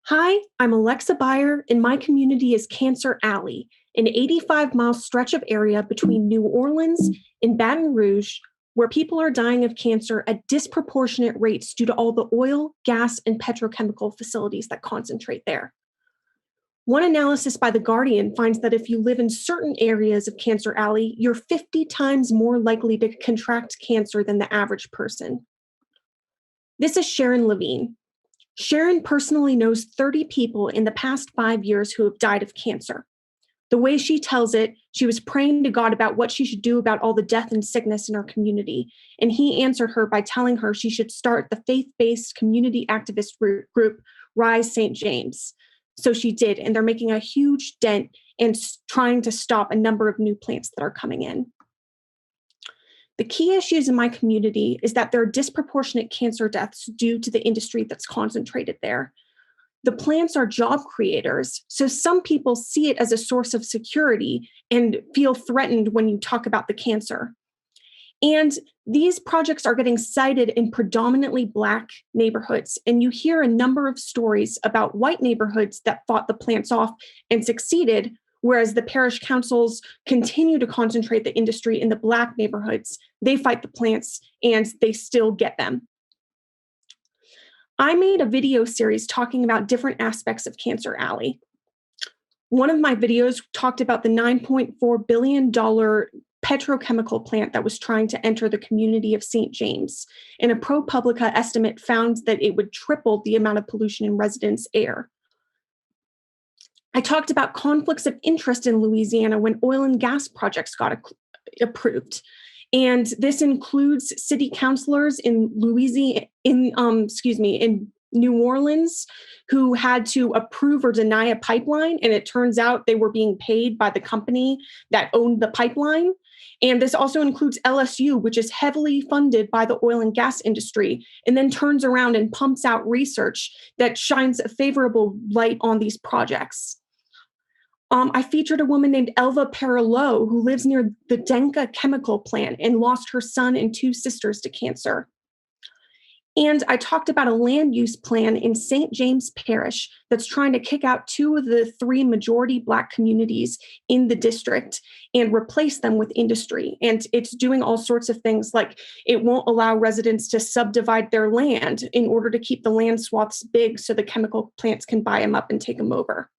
Hi, I'm Alexa Beyer, and my community is Cancer Alley, an 85-mile stretch of area between New Orleans and Baton Rouge, where people are dying of cancer at disproportionate rates due to all the oil, gas, and petrochemical facilities that concentrate there. One analysis by The Guardian finds that if you live in certain areas of Cancer Alley, you're 50 times more likely to contract cancer than the average person. This is Sharon Levine. Sharon personally knows 30 people in the past 5 years who have died of cancer. The way she tells it, she was praying to God about what she should do about all the death and sickness in her community, and he answered her by telling her she should start the faith-based community activist group Rise St. James. So she did, and they're making a huge dent and trying to stop a number of new plants that are coming in. The key issues in my community is that there are disproportionate cancer deaths due to the industry that's concentrated there. The plants are job creators, so some people see it as a source of security and feel threatened when you talk about the cancer. And these projects are getting sited in predominantly Black neighborhoods, and you hear a number of stories about white neighborhoods that fought the plants off and succeeded, whereas the parish councils continue to concentrate the industry in the Black neighborhoods. They fight the plants and they still get them. I made a video series talking about different aspects of Cancer Alley. One of my videos talked about the $9.4 billion petrochemical plant that was trying to enter the community of St. James, and a ProPublica estimate found that it would triple the amount of pollution in residents' air. I talked about conflicts of interest in Louisiana when oil and gas projects got approved. And this includes city councilors in New Orleans who had to approve or deny a pipeline. And it turns out they were being paid by the company that owned the pipeline. And this also includes LSU, which is heavily funded by the oil and gas industry, and then turns around and pumps out research that shines a favorable light on these projects. I featured a woman named Elva Perillo who lives near the Denka chemical plant and lost her son and 2 sisters to cancer. And I talked about a land use plan in St. James Parish that's trying to kick out 2 of the 3 majority Black communities in the district and replace them with industry. And it's doing all sorts of things, like it won't allow residents to subdivide their land in order to keep the land swaths big so the chemical plants can buy them up and take them over.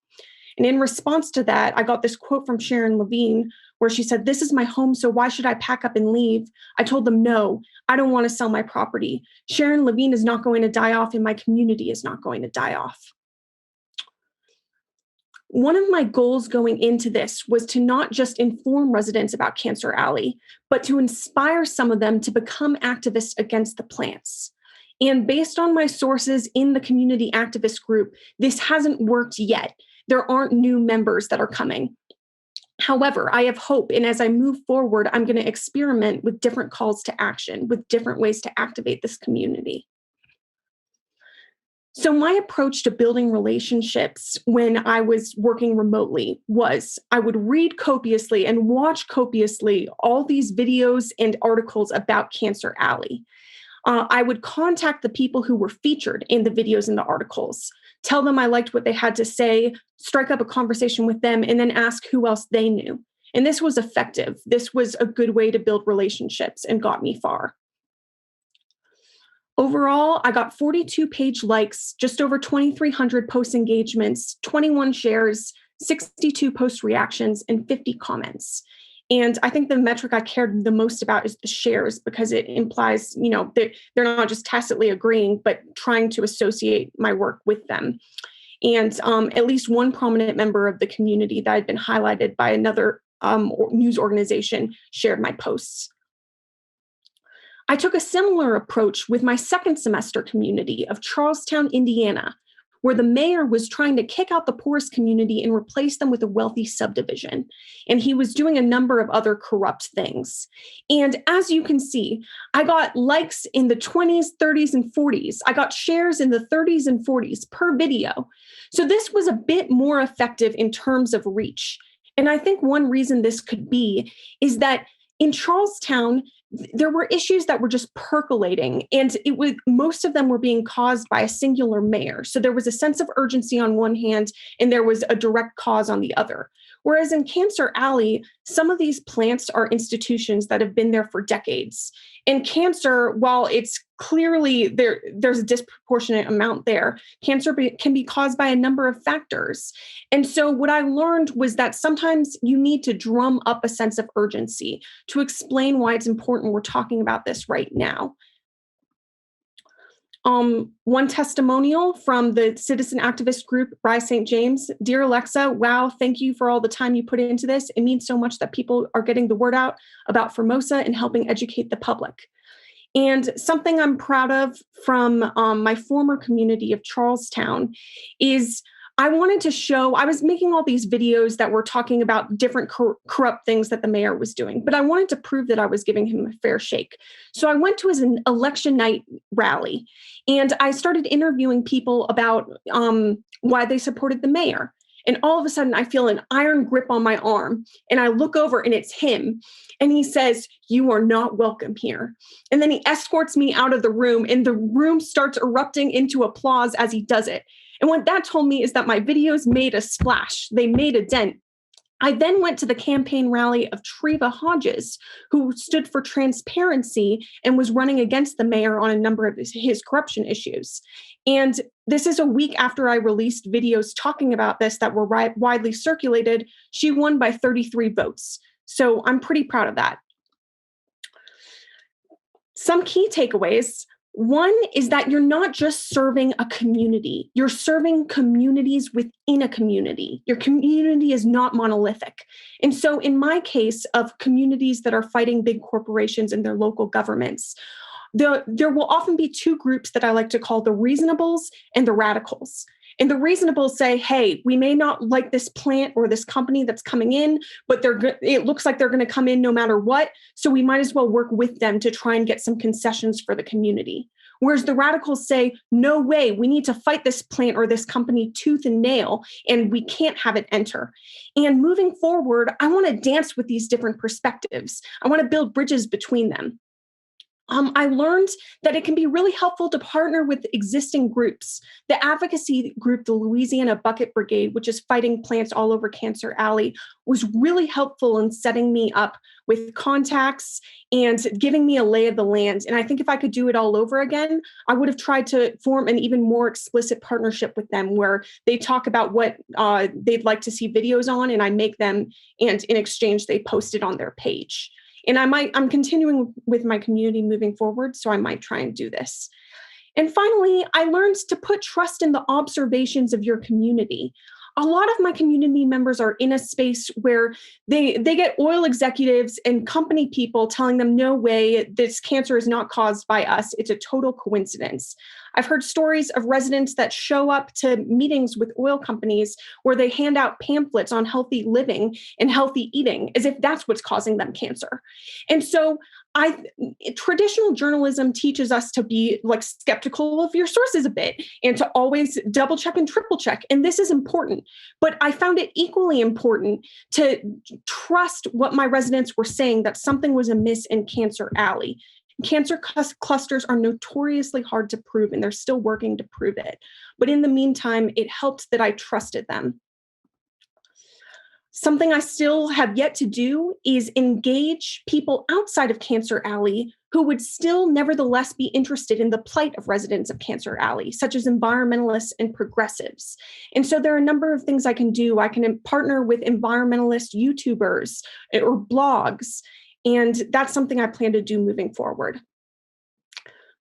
And in response to that, I got this quote from Sharon Levine where she said, "This is my home, so why should I pack up and leave?" I told them, "No, I don't want to sell my property. Sharon Levine is not going to die off, and my community is not going to die off." One of my goals going into this was to not just inform residents about Cancer Alley, but to inspire some of them to become activists against the plants. And based on my sources in the community activist group, this hasn't worked yet. There aren't new members that are coming. However, I have hope, and as I move forward, I'm going to experiment with different calls to action, with different ways to activate this community. So my approach to building relationships when I was working remotely was I would read copiously and watch copiously all these videos and articles about Cancer Alley. I would contact the people who were featured in the videos and the articles, tell them I liked what they had to say, strike up a conversation with them, and then ask who else they knew. And this was effective. This was a good way to build relationships and got me far. Overall, I got 42 page likes, just over 2,300 post engagements, 21 shares, 62 post reactions, and 50 comments. And I think the metric I cared the most about is the shares, because it implies, they're not just tacitly agreeing, but trying to associate my work with them. And at least one prominent member of the community that had been highlighted by another news organization shared my posts. I took a similar approach with my second semester community of Charlestown, Indiana, where the mayor was trying to kick out the poorest community and replace them with a wealthy subdivision. And he was doing a number of other corrupt things. And as you can see, I got likes in the 20s, 30s, and 40s. I got shares in the 30s and 40s per video. So this was a bit more effective in terms of reach. And I think one reason this could be is that in Charlestown, there were issues that were just percolating, and most of them were being caused by a singular mayor. So there was a sense of urgency on one hand, and there was a direct cause on the other. Whereas in Cancer Alley, some of these plants are institutions that have been there for decades. And cancer, while it's clearly there's a disproportionate amount there, cancer can be caused by a number of factors. And so what I learned was that sometimes you need to drum up a sense of urgency to explain why it's important we're talking about this right now. One testimonial from the citizen activist group Rise St. James. Dear Alexa, wow, thank you for all the time you put into this. It means so much that people are getting the word out about Formosa and helping educate the public. And something I'm proud of from my former community of Charlestown is I wanted to show, I was making all these videos that were talking about different corrupt things that the mayor was doing, but I wanted to prove that I was giving him a fair shake. So I went to his election night rally and I started interviewing people about why they supported the mayor. And all of a sudden, I feel an iron grip on my arm. And I look over and it's him. And he says, "You are not welcome here." And then he escorts me out of the room, and the room starts erupting into applause as he does it. And what that told me is that my videos made a splash. They made a dent. I then went to the campaign rally of Treva Hodges, who stood for transparency and was running against the mayor on a number of his corruption issues. And this is a week after I released videos talking about this that were widely circulated. She won by 33 votes. So I'm pretty proud of that. Some key takeaways. One is that you're not just serving a community, you're serving communities within a community. Your community is not monolithic. And so in my case of communities that are fighting big corporations and their local governments, there will often be two groups that I like to call the reasonables and the radicals. And the reasonables say, hey, we may not like this plant or this company that's coming in, but it looks like they're going to come in no matter what. So we might as well work with them to try and get some concessions for the community. Whereas the radicals say, no way, we need to fight this plant or this company tooth and nail, and we can't have it enter. And moving forward, I want to dance with these different perspectives. I want to build bridges between them. I learned that it can be really helpful to partner with existing groups. The advocacy group, the Louisiana Bucket Brigade, which is fighting plants all over Cancer Alley, was really helpful in setting me up with contacts and giving me a lay of the land. And I think if I could do it all over again, I would have tried to form an even more explicit partnership with them where they talk about what they'd like to see videos on, and I make them, and in exchange, they post it on their page. And I'm continuing with my community moving forward, so I might try and do this. And finally, I learned to put trust in the observations of your community. A lot of my community members are in a space where they get oil executives and company people telling them, no way, this cancer is not caused by us. It's a total coincidence. I've heard stories of residents that show up to meetings with oil companies where they hand out pamphlets on healthy living and healthy eating as if that's what's causing them cancer. And so traditional journalism teaches us to be like skeptical of your sources a bit and to always double check and triple check. And this is important. But I found it equally important to trust what my residents were saying, that something was amiss in Cancer Alley. Cancer clusters are notoriously hard to prove, and they're still working to prove it. But in the meantime, it helped that I trusted them. Something I still have yet to do is engage people outside of Cancer Alley who would still nevertheless be interested in the plight of residents of Cancer Alley, such as environmentalists and progressives. And so there are a number of things I can do. I can partner with environmentalist YouTubers or blogs, and that's something I plan to do moving forward.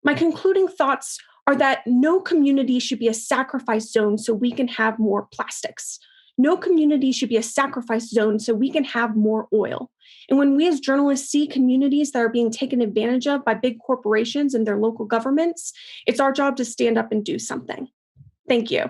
My concluding thoughts are that no community should be a sacrifice zone so we can have more plastics. No community should be a sacrifice zone so we can have more oil. And when we as journalists see communities that are being taken advantage of by big corporations and their local governments, it's our job to stand up and do something. Thank you.